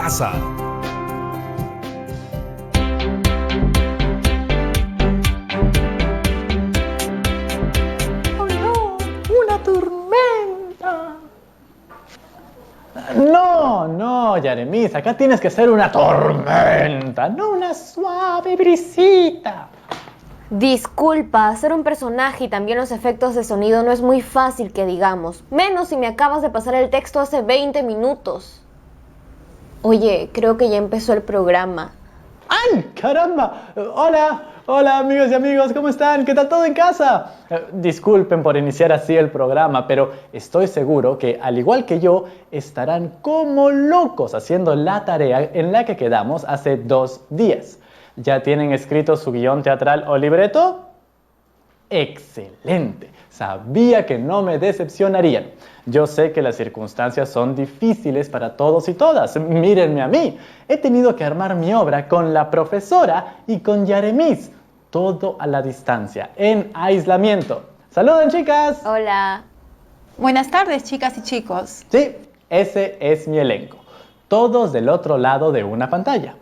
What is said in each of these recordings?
casa. ¡Oh no! ¡Una tormenta! No, Yaremis, acá tienes que ser una tormenta, no una suave brisita. Disculpa, ser un personaje y también los efectos de sonido no es muy fácil que digamos, menos si me acabas de pasar el texto hace 20 minutos. Oye, creo que ya empezó el programa. ¡Ay, caramba! Hola amigos y amigos, ¿cómo están? ¿Qué tal todo en casa? Disculpen por iniciar así el programa, pero estoy seguro que, al igual que yo, estarán como locos haciendo la tarea en la que quedamos hace 2 días. ¿Ya tienen escrito su guión teatral o libreto? ¡Excelente! Sabía que no me decepcionarían. Yo sé que las circunstancias son difíciles para todos y todas. Mírenme a mí. He tenido que armar mi obra con la profesora y con Yaremis. Todo a la distancia, en aislamiento. ¡Saluden, chicas! Hola. Buenas tardes, chicas y chicos. Sí, ese es mi elenco. Todos del otro lado de una pantalla.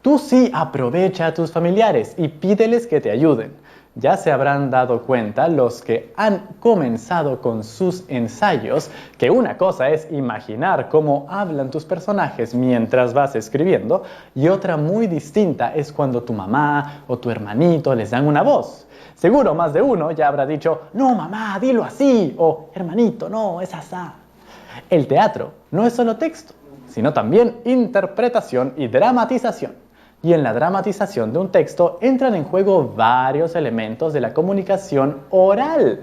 Tú sí aprovecha a tus familiares y pídeles que te ayuden. Ya se habrán dado cuenta los que han comenzado con sus ensayos que una cosa es imaginar cómo hablan tus personajes mientras vas escribiendo y otra muy distinta es cuando tu mamá o tu hermanito les dan una voz. Seguro más de uno ya habrá dicho, no mamá, dilo así, o hermanito, no, es asá. El teatro no es solo texto, sino también interpretación y dramatización. Y en la dramatización de un texto entran en juego varios elementos de la comunicación oral.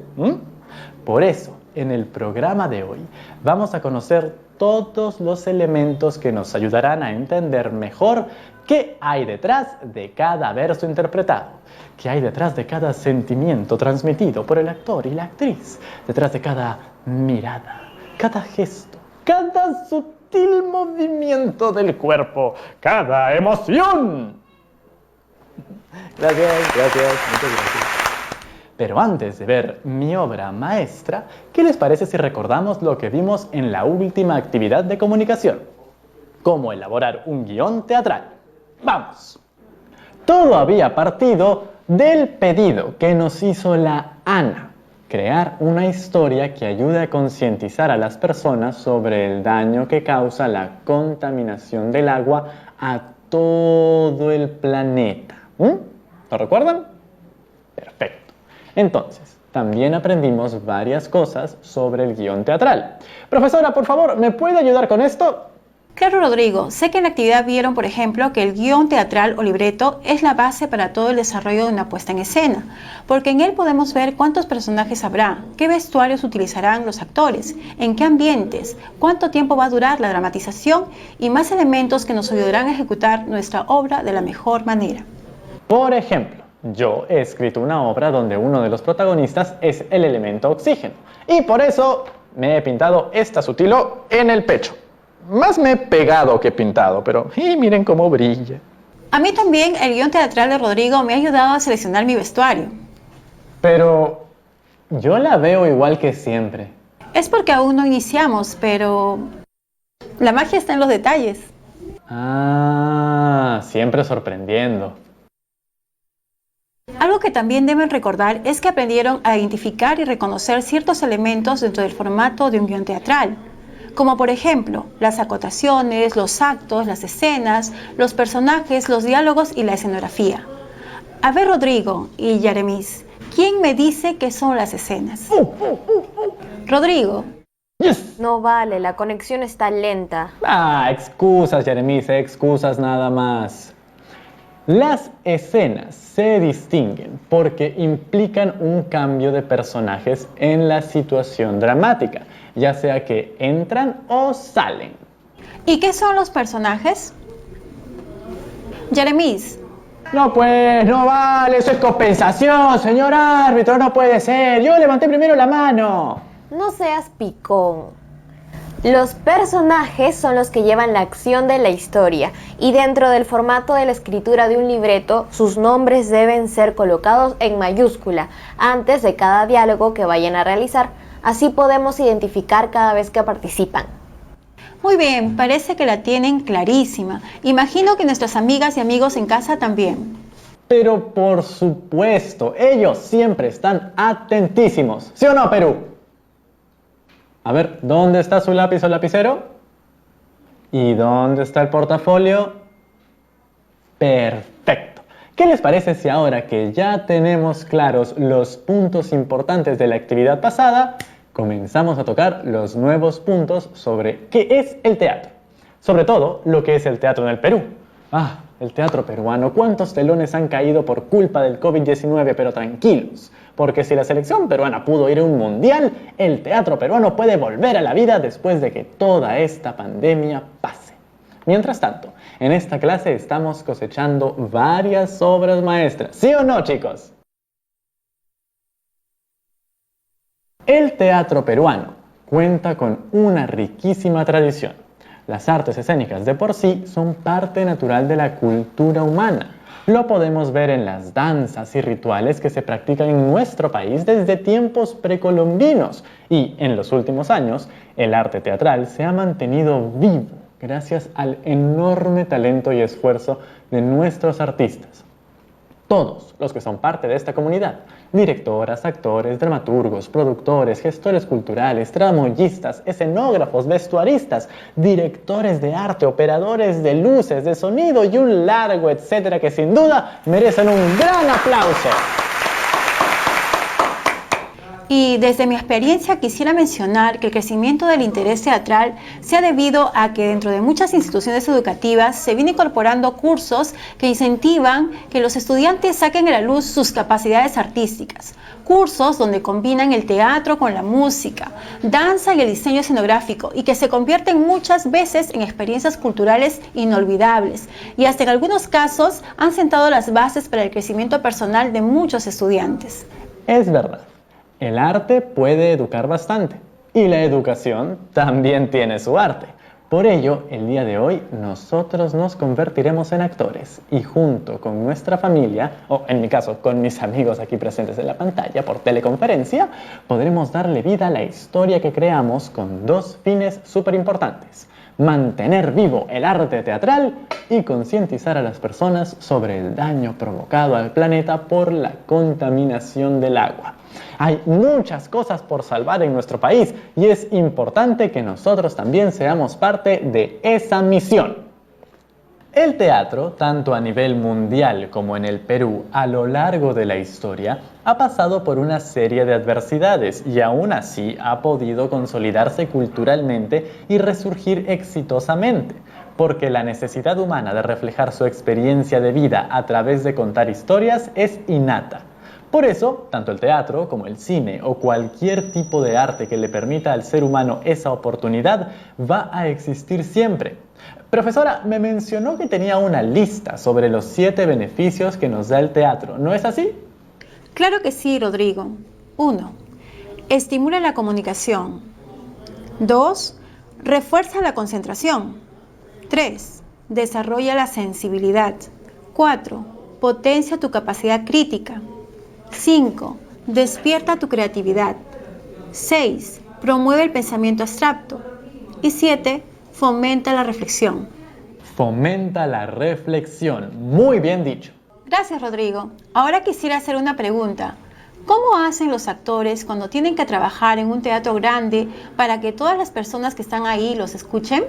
Por eso, en el programa de hoy, vamos a conocer todos los elementos que nos ayudarán a entender mejor qué hay detrás de cada verso interpretado, qué hay detrás de cada sentimiento transmitido por el actor y la actriz, detrás de cada mirada, cada gesto, cada sutil movimiento del cuerpo, cada emoción. Gracias, muchas gracias. Pero antes de ver mi obra maestra, ¿qué les parece si recordamos lo que vimos en la última actividad de comunicación? Cómo elaborar un guión teatral. ¡Vamos! Todo había partido del pedido que nos hizo la Ana. Crear una historia que ayude a concientizar a las personas sobre el daño que causa la contaminación del agua a todo el planeta. ¿Lo recuerdan? Perfecto. Entonces, también aprendimos varias cosas sobre el guión teatral. Profesora, por favor, ¿me puede ayudar con esto? Claro, Rodrigo. Sé que en la actividad vieron, por ejemplo, que el guión teatral o libreto es la base para todo el desarrollo de una puesta en escena, porque en él podemos ver cuántos personajes habrá, qué vestuarios utilizarán los actores, en qué ambientes, cuánto tiempo va a durar la dramatización y más elementos que nos ayudarán a ejecutar nuestra obra de la mejor manera. Por ejemplo, yo he escrito una obra donde uno de los protagonistas es el elemento oxígeno, y por eso me he pintado esta sutilo en el pecho. Más me he pegado que pintado, pero miren cómo brilla. A mí también el guión teatral de Rodrigo me ha ayudado a seleccionar mi vestuario. Pero yo la veo igual que siempre. Es porque aún no iniciamos, pero la magia está en los detalles. Ah, siempre sorprendiendo. Algo que también deben recordar es que aprendieron a identificar y reconocer ciertos elementos dentro del formato de un guión teatral. Como por ejemplo, las acotaciones, los actos, las escenas, los personajes, los diálogos y la escenografía. A ver, Rodrigo y Yaremis, ¿quién me dice qué son las escenas? Rodrigo. Yes. No vale, la conexión está lenta. Excusas, Yaremis, excusas nada más. Las escenas se distinguen porque implican un cambio de personajes en la situación dramática, ya sea que entran o salen. ¿Y qué son los personajes? Yaremis. No pues, no vale, eso es compensación, señor árbitro, no puede ser. Yo levanté primero la mano. No seas picón. Los personajes son los que llevan la acción de la historia y dentro del formato de la escritura de un libreto, sus nombres deben ser colocados en mayúscula antes de cada diálogo que vayan a realizar. Así podemos identificar cada vez que participan. Muy bien, parece que la tienen clarísima. Imagino que nuestras amigas y amigos en casa también. Pero por supuesto, ellos siempre están atentísimos. ¿Sí o no, Perú? A ver, ¿dónde está su lápiz o lapicero? ¿Y dónde está el portafolio? Perfecto. ¿Qué les parece si ahora que ya tenemos claros los puntos importantes de la actividad pasada, comenzamos a tocar los nuevos puntos sobre qué es el teatro? Sobre todo, lo que es el teatro en el Perú. El teatro peruano. ¿Cuántos telones han caído por culpa del COVID-19? Pero tranquilos, porque si la selección peruana pudo ir a un mundial, el teatro peruano puede volver a la vida después de que toda esta pandemia pase. Mientras tanto, en esta clase estamos cosechando varias obras maestras. ¿Sí o no, chicos? El teatro peruano cuenta con una riquísima tradición. Las artes escénicas de por sí son parte natural de la cultura humana. Lo podemos ver en las danzas y rituales que se practican en nuestro país desde tiempos precolombinos. Y en los últimos años, el arte teatral se ha mantenido vivo gracias al enorme talento y esfuerzo de nuestros artistas. Todos los que son parte de esta comunidad, directoras, actores, dramaturgos, productores, gestores culturales, tramoyistas, escenógrafos, vestuaristas, directores de arte, operadores de luces, de sonido y un largo etcétera que sin duda merecen un gran aplauso. Y desde mi experiencia quisiera mencionar que el crecimiento del interés teatral se ha debido a que dentro de muchas instituciones educativas se viene incorporando cursos que incentivan que los estudiantes saquen a la luz sus capacidades artísticas. Cursos donde combinan el teatro con la música, danza y el diseño escenográfico y que se convierten muchas veces en experiencias culturales inolvidables y hasta en algunos casos han sentado las bases para el crecimiento personal de muchos estudiantes. Es verdad. El arte puede educar bastante y la educación también tiene su arte. Por ello, el día de hoy nosotros nos convertiremos en actores y junto con nuestra familia, o en mi caso con mis amigos aquí presentes en la pantalla por teleconferencia, podremos darle vida a la historia que creamos con dos fines súper importantes: mantener vivo el arte teatral y concientizar a las personas sobre el daño provocado al planeta por la contaminación del agua. Hay muchas cosas por salvar en nuestro país y es importante que nosotros también seamos parte de esa misión. El teatro, tanto a nivel mundial como en el Perú, a lo largo de la historia, ha pasado por una serie de adversidades y aún así ha podido consolidarse culturalmente y resurgir exitosamente, porque la necesidad humana de reflejar su experiencia de vida a través de contar historias es innata. Por eso, tanto el teatro como el cine o cualquier tipo de arte que le permita al ser humano esa oportunidad va a existir siempre. Profesora, me mencionó que tenía una lista sobre los 7 beneficios que nos da el teatro, ¿no es así? Claro que sí, Rodrigo. 1. Estimula la comunicación. 2. Refuerza la concentración. 3. Desarrolla la sensibilidad. 4. Potencia tu capacidad crítica. 5. Despierta tu creatividad. 6. Promueve el pensamiento abstracto. Y 7. Fomenta la reflexión. Fomenta la reflexión. Muy bien dicho. Gracias, Rodrigo. Ahora quisiera hacer una pregunta. ¿Cómo hacen los actores cuando tienen que trabajar en un teatro grande para que todas las personas que están ahí los escuchen?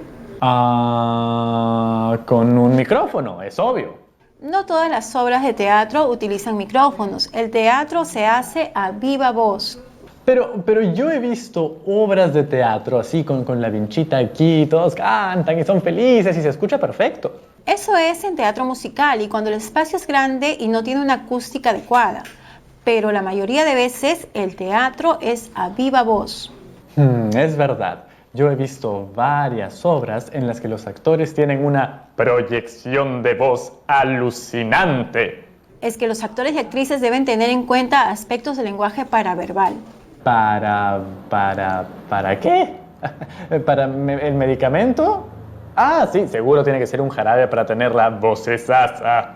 Con un micrófono, es obvio. No todas las obras de teatro utilizan micrófonos. El teatro se hace a viva voz. Pero yo he visto obras de teatro así con la vinchita aquí, todos cantan y son felices y se escucha perfecto. Eso es en teatro musical y cuando el espacio es grande y no tiene una acústica adecuada. Pero la mayoría de veces el teatro es a viva voz. Es verdad. Yo he visto varias obras en las que los actores tienen una proyección de voz alucinante. Es que los actores y actrices deben tener en cuenta aspectos del lenguaje paraverbal. ¿Para qué? ¿Para el medicamento? Sí, seguro tiene que ser un jarabe para tener la vocesaza.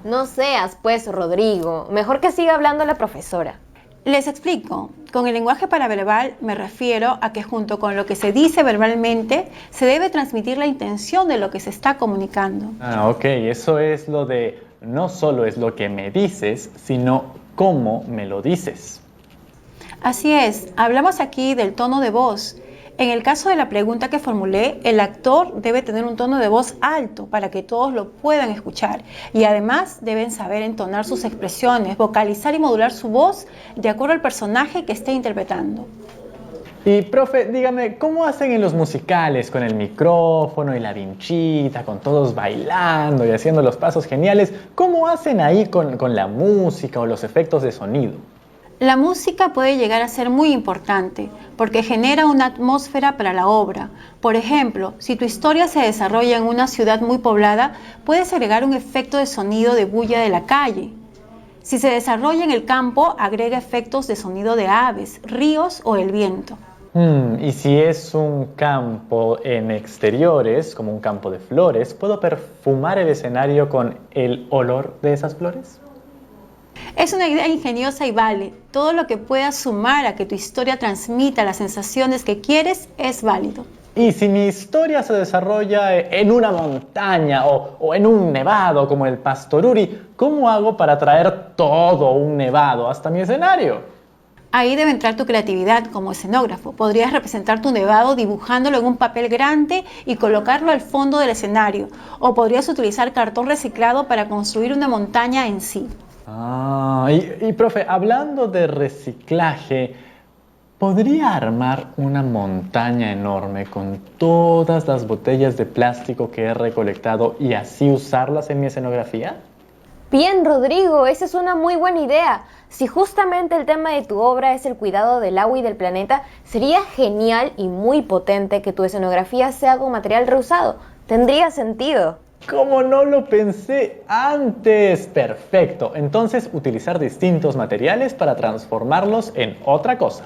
No seas, pues, Rodrigo. Mejor que siga hablando la profesora. Les explico. Con el lenguaje paraverbal me refiero a que junto con lo que se dice verbalmente, se debe transmitir la intención de lo que se está comunicando. Ah, ok, eso es lo de no solo es lo que me dices, sino cómo me lo dices. Así es, hablamos aquí del tono de voz. En el caso de la pregunta que formulé, el actor debe tener un tono de voz alto para que todos lo puedan escuchar. Y además deben saber entonar sus expresiones, vocalizar y modular su voz de acuerdo al personaje que esté interpretando. Y profe, dígame, ¿cómo hacen en los musicales con el micrófono y la vinchita, con todos bailando y haciendo los pasos geniales? ¿Cómo hacen ahí con la música o los efectos de sonido? La música puede llegar a ser muy importante porque genera una atmósfera para la obra. Por ejemplo, si tu historia se desarrolla en una ciudad muy poblada, puedes agregar un efecto de sonido de bulla de la calle. Si se desarrolla en el campo, agrega efectos de sonido de aves, ríos o el viento. Y si es un campo en exteriores, como un campo de flores, ¿puedo perfumar el escenario con el olor de esas flores? Es una idea ingeniosa y vale. Todo lo que pueda sumar a que tu historia transmita las sensaciones que quieres es válido. Y si mi historia se desarrolla en una montaña o en un nevado como el Pastoruri, ¿cómo hago para traer todo un nevado hasta mi escenario? Ahí debe entrar tu creatividad como escenógrafo. Podrías representar tu nevado dibujándolo en un papel grande y colocarlo al fondo del escenario. O podrías utilizar cartón reciclado para construir una montaña en sí. Y profe, hablando de reciclaje, ¿podría armar una montaña enorme con todas las botellas de plástico que he recolectado y así usarlas en mi escenografía? Bien, Rodrigo, esa es una muy buena idea. Si justamente el tema de tu obra es el cuidado del agua y del planeta, sería genial y muy potente que tu escenografía sea con material reusado. Tendría sentido. ¿Cómo no lo pensé antes? Perfecto. Entonces, utilizar distintos materiales para transformarlos en otra cosa.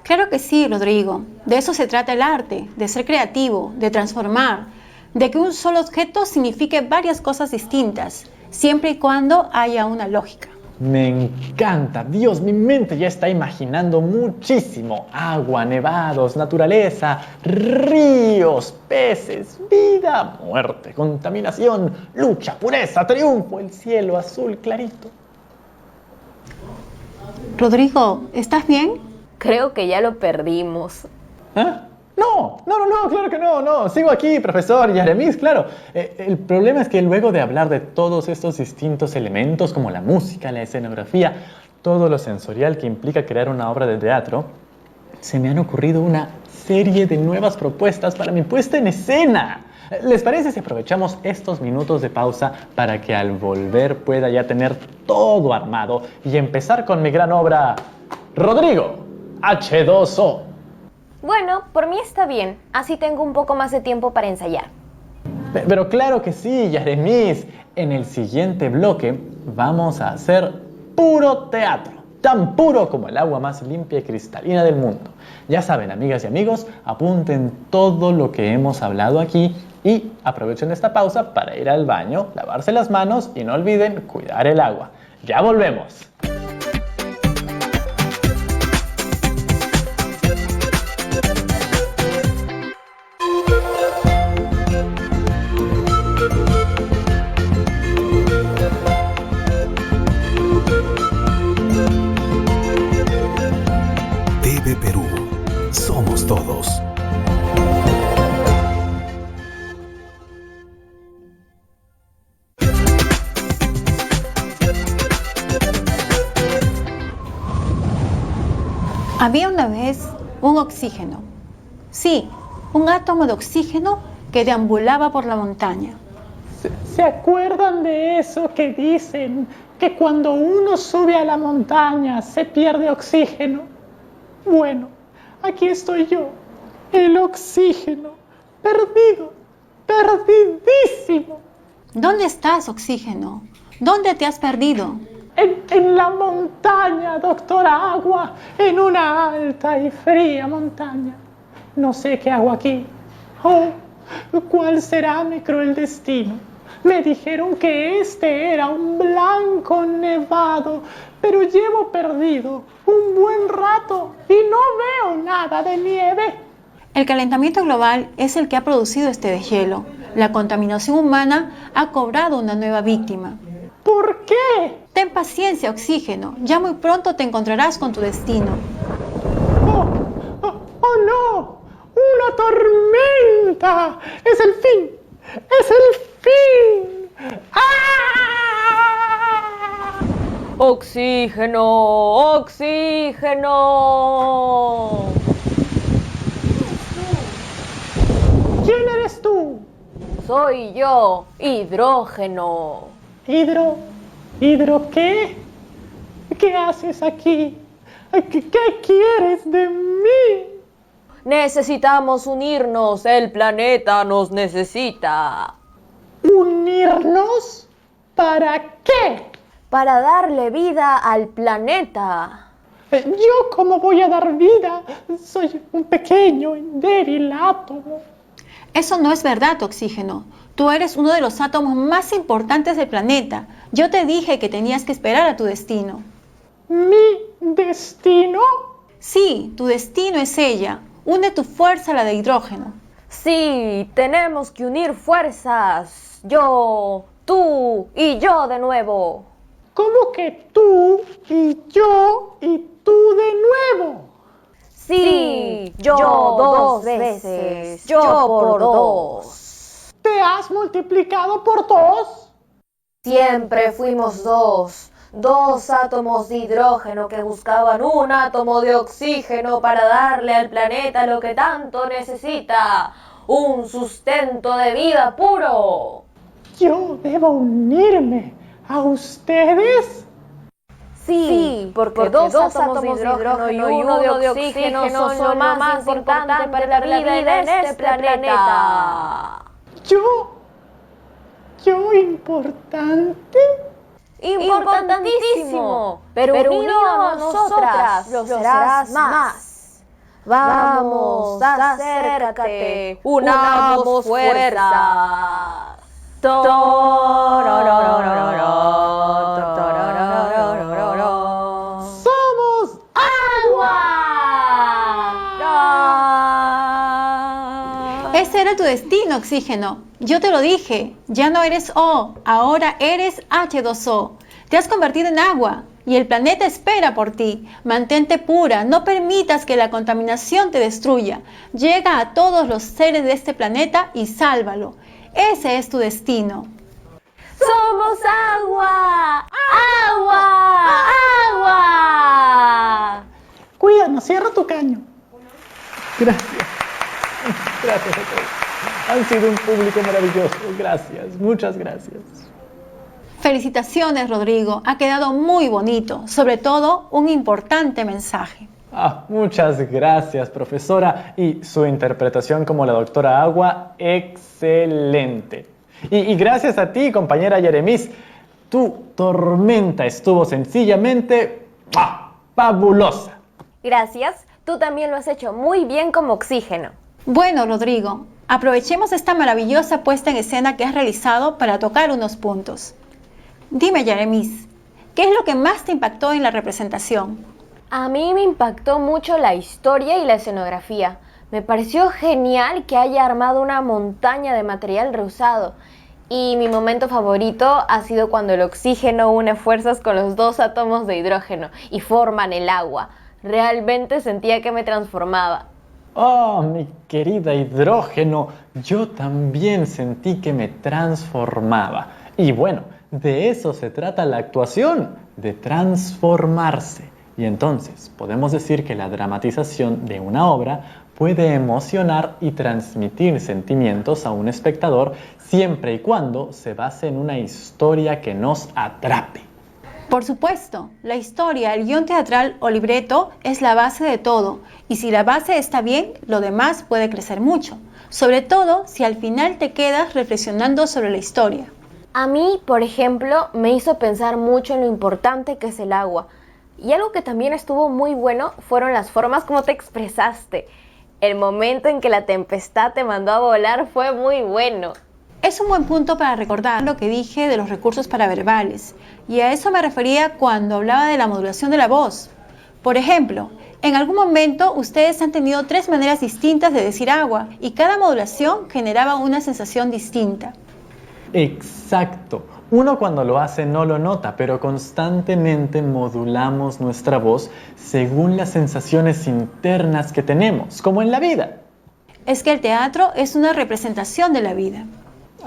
Claro que sí, Rodrigo. De eso se trata el arte, de ser creativo, de transformar, de que un solo objeto signifique varias cosas distintas, siempre y cuando haya una lógica. Me encanta. Dios, mi mente ya está imaginando muchísimo. Agua, nevados, naturaleza, ríos, peces, vida, muerte, contaminación, lucha, pureza, triunfo, el cielo azul clarito. Rodrigo, ¿estás bien? Creo que ya lo perdimos. ¿Ah? No, claro que no, sigo aquí, profesor Yaremis, claro. El problema es que luego de hablar de todos estos distintos elementos, como la música, la escenografía, todo lo sensorial que implica crear una obra de teatro, se me han ocurrido una serie de nuevas propuestas para mi puesta en escena. ¿Les parece si aprovechamos estos minutos de pausa para que al volver pueda ya tener todo armado y empezar con mi gran obra, Rodrigo, H2O? Bueno, por mí está bien. Así tengo un poco más de tiempo para ensayar. Pero claro que sí, Yaremis. En el siguiente bloque vamos a hacer puro teatro. Tan puro como el agua más limpia y cristalina del mundo. Ya saben, amigas y amigos, apunten todo lo que hemos hablado aquí y aprovechen esta pausa para ir al baño, lavarse las manos y no olviden cuidar el agua. ¡Ya volvemos! TV Perú. Somos todos. Había una vez un oxígeno. Sí, un átomo de oxígeno que deambulaba por la montaña. ¿Se acuerdan de eso que dicen que cuando uno sube a la montaña se pierde oxígeno? Bueno, aquí estoy yo, el oxígeno, perdido, perdidísimo. ¿Dónde estás, oxígeno? ¿Dónde te has perdido? En la montaña, doctora Agua, en una alta y fría montaña. No sé qué hago aquí. Oh, ¿cuál será mi cruel destino? Me dijeron que este era un blanco nevado, pero llevo perdido un buen rato y no veo nada de nieve. El calentamiento global es el que ha producido este deshielo. La contaminación humana ha cobrado una nueva víctima. ¿Por qué? Ten paciencia, Oxígeno. Ya muy pronto te encontrarás con tu destino. ¡Oh no! ¡Una tormenta! ¡Es el fin! ¡Es el fin! ¡Ah! ¡Oxígeno! ¡Oxígeno! ¿Quién eres tú? Soy yo, Hidrógeno. ¿Hidro qué? ¿Qué haces aquí? ¿Qué quieres de mí? Necesitamos unirnos, el planeta nos necesita. ¿Unirnos? ¿Para qué? Para darle vida al planeta. ¿Yo cómo voy a dar vida? Soy un pequeño y débil átomo. Eso no es verdad, Oxígeno. Tú eres uno de los átomos más importantes del planeta. Yo te dije que tenías que esperar a tu destino. ¿Mi destino? Sí, tu destino es ella. Une tu fuerza a la de Hidrógeno. Sí, tenemos que unir fuerzas. Yo, tú y yo de nuevo. ¿Cómo que tú y yo y tú de nuevo? Sí, yo dos veces, yo por dos. ¿Te has multiplicado por dos? Siempre fuimos dos átomos de hidrógeno que buscaban un átomo de oxígeno para darle al planeta lo que tanto necesita, un sustento de vida puro. ¿Yo debo unirme a ustedes? Sí, porque dos átomos de hidrógeno y uno de oxígeno son lo más importante para la vida en este planeta. ¿Yo importante? Importantísimo, pero unido a nosotras lo serás más. Vamos, acércate, unamos fuerzas. ¡Somos agua! Ese era tu destino, Oxígeno. Yo te lo dije. Ya no eres O, ahora eres H2O. Te has convertido en agua y el planeta espera por ti. Mantente pura, no permitas que la contaminación te destruya. Llega a todos los seres de este planeta y sálvalo. Ese es tu destino. ¡Somos agua! ¡Agua! ¡Agua! Cuídanos, cierra tu caño. Gracias. Gracias a todos. Han sido un público maravilloso. Gracias, muchas gracias. Felicitaciones, Rodrigo. Ha quedado muy bonito. Sobre todo, un importante mensaje. Muchas gracias, profesora. Y su interpretación como la doctora Agua, excelente. Y gracias a ti, compañera Yeremis. Tu tormenta estuvo sencillamente fabulosa. Gracias, tú también lo has hecho muy bien como Oxígeno. Bueno, Rodrigo, aprovechemos esta maravillosa puesta en escena que has realizado para tocar unos puntos. Dime, Yeremis, ¿qué es lo que más te impactó en la representación? A mí me impactó mucho la historia y la escenografía. Me pareció genial que haya armado una montaña de material reusado. Y mi momento favorito ha sido cuando el oxígeno une fuerzas con los dos átomos de hidrógeno y forman el agua. Realmente sentía que me transformaba. Oh, mi querida Hidrógeno, yo también sentí que me transformaba. Y bueno, de eso se trata la actuación, de transformarse. Y entonces podemos decir que la dramatización de una obra puede emocionar y transmitir sentimientos a un espectador siempre y cuando se base en una historia que nos atrape. Por supuesto, la historia, el guión teatral o libreto es la base de todo, y si la base está bien, lo demás puede crecer mucho, sobre todo si al final te quedas reflexionando sobre la historia. A mí, por ejemplo, me hizo pensar mucho en lo importante que es el agua. Y algo que también estuvo muy bueno fueron las formas como te expresaste. El momento en que la tempestad te mandó a volar fue muy bueno. Es un buen punto para recordar lo que dije de los recursos paraverbales, y a eso me refería cuando hablaba de la modulación de la voz. Por ejemplo, en algún momento ustedes han tenido 3 maneras distintas de decir agua, y cada modulación generaba una sensación distinta. Exacto. Uno cuando lo hace no lo nota, pero constantemente modulamos nuestra voz según las sensaciones internas que tenemos, como en la vida. Es que el teatro es una representación de la vida.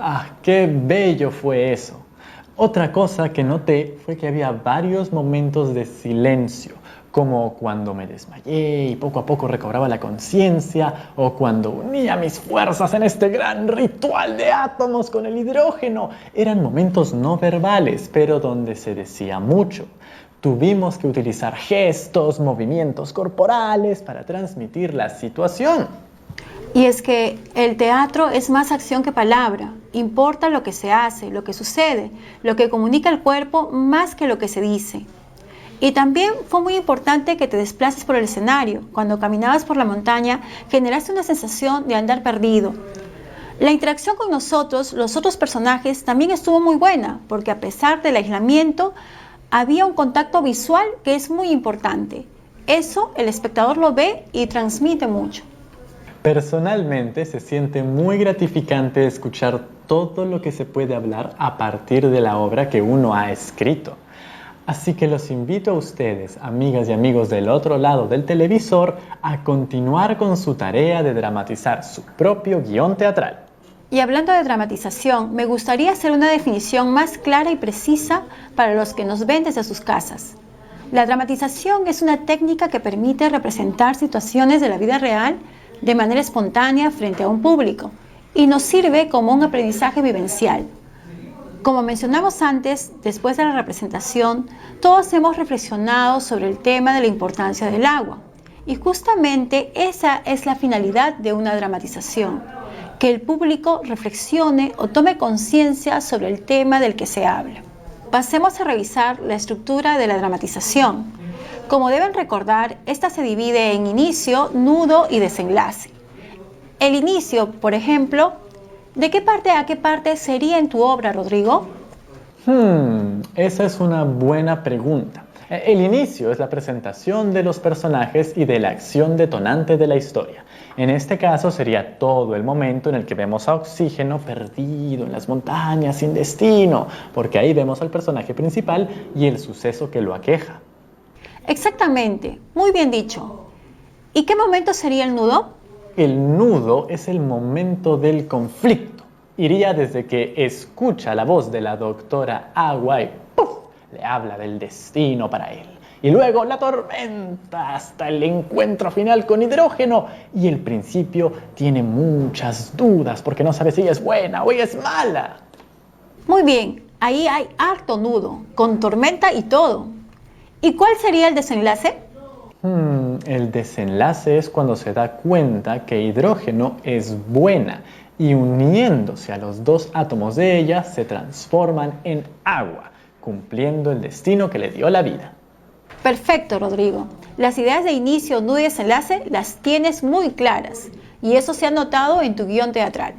¡Ah, qué bello fue eso! Otra cosa que noté fue que había varios momentos de silencio, como cuando me desmayé y poco a poco recobraba la conciencia, o cuando unía mis fuerzas en este gran ritual de átomos con el hidrógeno. Eran momentos no verbales, pero donde se decía mucho. Tuvimos que utilizar gestos, movimientos corporales para transmitir la situación. Y es que el teatro es más acción que palabra. Importa lo que se hace, lo que sucede, lo que comunica el cuerpo más que lo que se dice. Y también fue muy importante que te desplaces por el escenario. Cuando caminabas por la montaña, generaste una sensación de andar perdido. La interacción con nosotros, los otros personajes, también estuvo muy buena, porque a pesar del aislamiento, había un contacto visual que es muy importante. Eso el espectador lo ve y transmite mucho. Personalmente se siente muy gratificante escuchar todo lo que se puede hablar a partir de la obra que uno ha escrito. Así que los invito a ustedes, amigas y amigos del otro lado del televisor, a continuar con su tarea de dramatizar su propio guión teatral. Y hablando de dramatización, me gustaría hacer una definición más clara y precisa para los que nos ven desde sus casas. La dramatización es una técnica que permite representar situaciones de la vida real de manera espontánea frente a un público y nos sirve como un aprendizaje vivencial. Como mencionamos antes, después de la representación, todos hemos reflexionado sobre el tema de la importancia del agua. Y justamente esa es la finalidad de una dramatización, que el público reflexione o tome conciencia sobre el tema del que se habla. Pasemos a revisar la estructura de la dramatización. Como deben recordar, esta se divide en inicio, nudo y desenlace. El inicio, por ejemplo, ¿de qué parte a qué parte sería en tu obra, Rodrigo? Esa es una buena pregunta. El inicio es la presentación de los personajes y de la acción detonante de la historia. En este caso sería todo el momento en el que vemos a Oxígeno perdido en las montañas sin destino, porque ahí vemos al personaje principal y el suceso que lo aqueja. Exactamente, muy bien dicho. ¿Y qué momento sería el nudo? El nudo es el momento del conflicto. Iría desde que escucha la voz de la doctora Agua y ¡puf!, le habla del destino para él. Y luego la tormenta hasta el encuentro final con Hidrógeno. Y el principio tiene muchas dudas porque no sabe si ella es buena o ella es mala. Muy bien, ahí hay harto nudo, con tormenta y todo. ¿Y cuál sería el desenlace? El desenlace es cuando se da cuenta que Hidrógeno es buena y uniéndose a los 2 átomos de ella se transforman en agua, cumpliendo el destino que le dio la vida. Perfecto, Rodrigo. Las ideas de inicio, nudo y desenlace las tienes muy claras y eso se ha notado en tu guión teatral.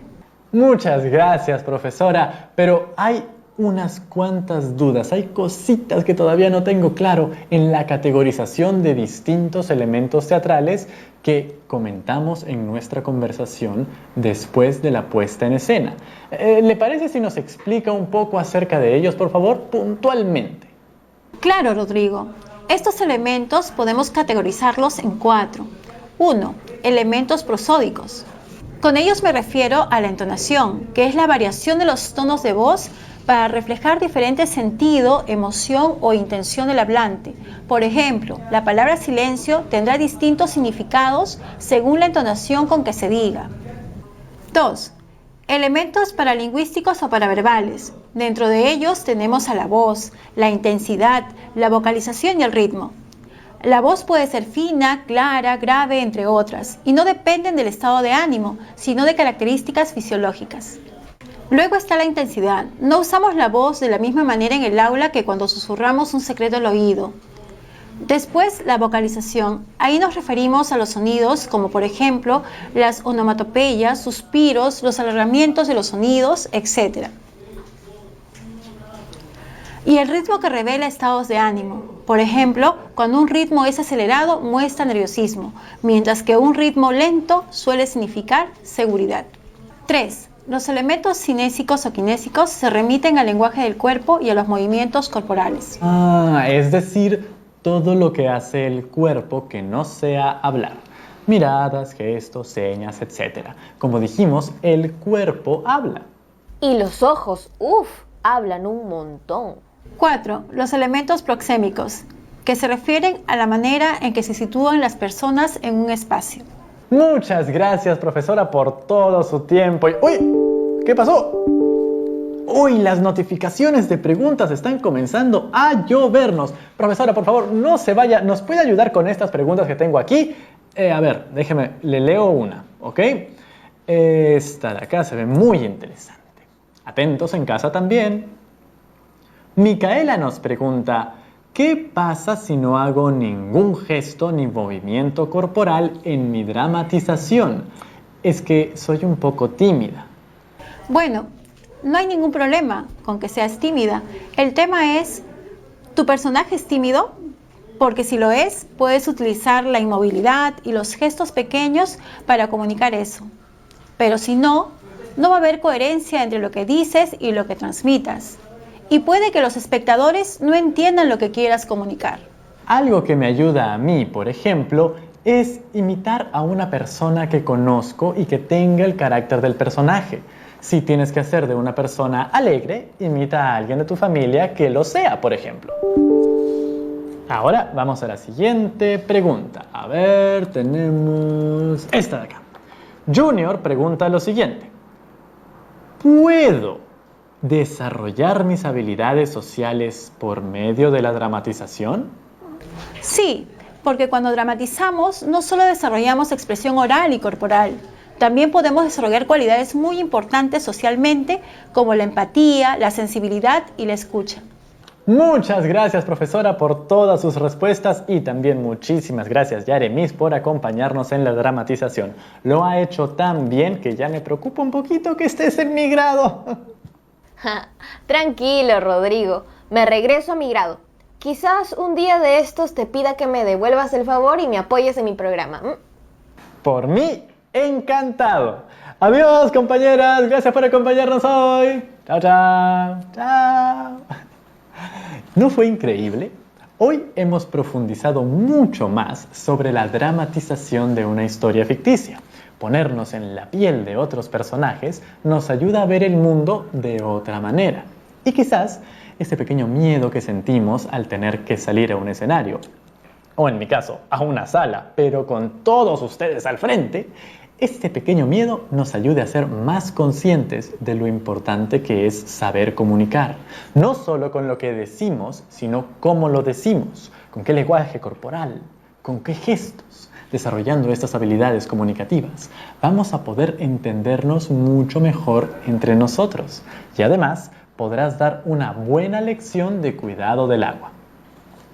Muchas gracias, profesora, pero hay unas cuantas dudas, hay cositas que todavía no tengo claro en la categorización de distintos elementos teatrales que comentamos en nuestra conversación después de la puesta en escena. ¿Le parece si nos explica un poco acerca de ellos, por favor, puntualmente? Claro, Rodrigo. Estos elementos podemos categorizarlos en 4. 1. Elementos prosódicos. Con ellos me refiero a la entonación, que es la variación de los tonos de voz para reflejar diferentes sentido, emoción o intención del hablante. Por ejemplo, la palabra silencio tendrá distintos significados según la entonación con que se diga. 2. Elementos paralingüísticos o paraverbales. Dentro de ellos tenemos a la voz, la intensidad, la vocalización y el ritmo. La voz puede ser fina, clara, grave, entre otras, y no dependen del estado de ánimo, sino de características fisiológicas. Luego está la intensidad. No usamos la voz de la misma manera en el aula que cuando susurramos un secreto al oído. Después, la vocalización. Ahí nos referimos a los sonidos, como por ejemplo, las onomatopeyas, suspiros, los alargamientos de los sonidos, etc. Y el ritmo que revela estados de ánimo. Por ejemplo, cuando un ritmo es acelerado, muestra nerviosismo, mientras que un ritmo lento suele significar seguridad. 3. Los elementos cinésicos o kinésicos se remiten al lenguaje del cuerpo y a los movimientos corporales. Es decir, todo lo que hace el cuerpo que no sea hablar. Miradas, gestos, señas, etc. Como dijimos, el cuerpo habla. Y los ojos, hablan un montón. 4. Los elementos proxémicos, que se refieren a la manera en que se sitúan las personas en un espacio. Muchas gracias, profesora, por todo su tiempo. ¡Uy! ¿Qué pasó? ¡Uy! Las notificaciones de preguntas están comenzando a llovernos. Profesora, por favor, no se vaya. ¿Nos puede ayudar con estas preguntas que tengo aquí? A ver, déjeme, le leo una, ¿ok? Esta de acá se ve muy interesante. Atentos en casa también. Micaela nos pregunta, ¿qué pasa si no hago ningún gesto ni movimiento corporal en mi dramatización? Es que soy un poco tímida. Bueno, no hay ningún problema con que seas tímida. El tema es, ¿tu personaje es tímido? Porque si lo es, puedes utilizar la inmovilidad y los gestos pequeños para comunicar eso. Pero si no, no va a haber coherencia entre lo que dices y lo que transmitas. Y puede que los espectadores no entiendan lo que quieras comunicar. Algo que me ayuda a mí, por ejemplo, es imitar a una persona que conozco y que tenga el carácter del personaje. Si tienes que hacer de una persona alegre, imita a alguien de tu familia que lo sea, por ejemplo. Ahora vamos a la siguiente pregunta. A ver, tenemos esta de acá. Junior pregunta lo siguiente. ¿Puedo desarrollar mis habilidades sociales por medio de la dramatización? Sí, porque cuando dramatizamos no solo desarrollamos expresión oral y corporal, también podemos desarrollar cualidades muy importantes socialmente como la empatía, la sensibilidad y la escucha. Muchas gracias, profesora, por todas sus respuestas y también muchísimas gracias, Yaremis, por acompañarnos en la dramatización. Lo ha hecho tan bien que ya me preocupa un poquito que estés en mi grado. Tranquilo, Rodrigo. Me regreso a mi grado. Quizás un día de estos te pida que me devuelvas el favor y me apoyes en mi programa. Por mí, encantado. Adiós, compañeras. Gracias por acompañarnos hoy. Chao, chao. Chao. ¿No fue increíble? Hoy hemos profundizado mucho más sobre la dramatización de una historia ficticia. Ponernos en la piel de otros personajes nos ayuda a ver el mundo de otra manera. Y quizás ese pequeño miedo que sentimos al tener que salir a un escenario, o en mi caso, a una sala, pero con todos ustedes al frente, este pequeño miedo nos ayude a ser más conscientes de lo importante que es saber comunicar. No solo con lo que decimos, sino cómo lo decimos, con qué lenguaje corporal, con qué gestos. Desarrollando estas habilidades comunicativas, vamos a poder entendernos mucho mejor entre nosotros y además podrás dar una buena lección de cuidado del agua.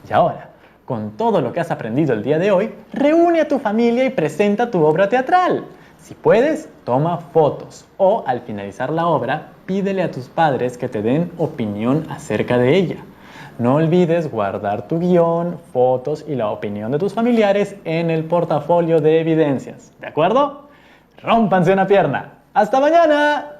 Y ahora, con todo lo que has aprendido el día de hoy, reúne a tu familia y presenta tu obra teatral. Si puedes, toma fotos o al finalizar la obra, pídele a tus padres que te den opinión acerca de ella. No olvides guardar tu guión, fotos y la opinión de tus familiares en el portafolio de evidencias. ¿De acuerdo? ¡Rómpanse una pierna! ¡Hasta mañana!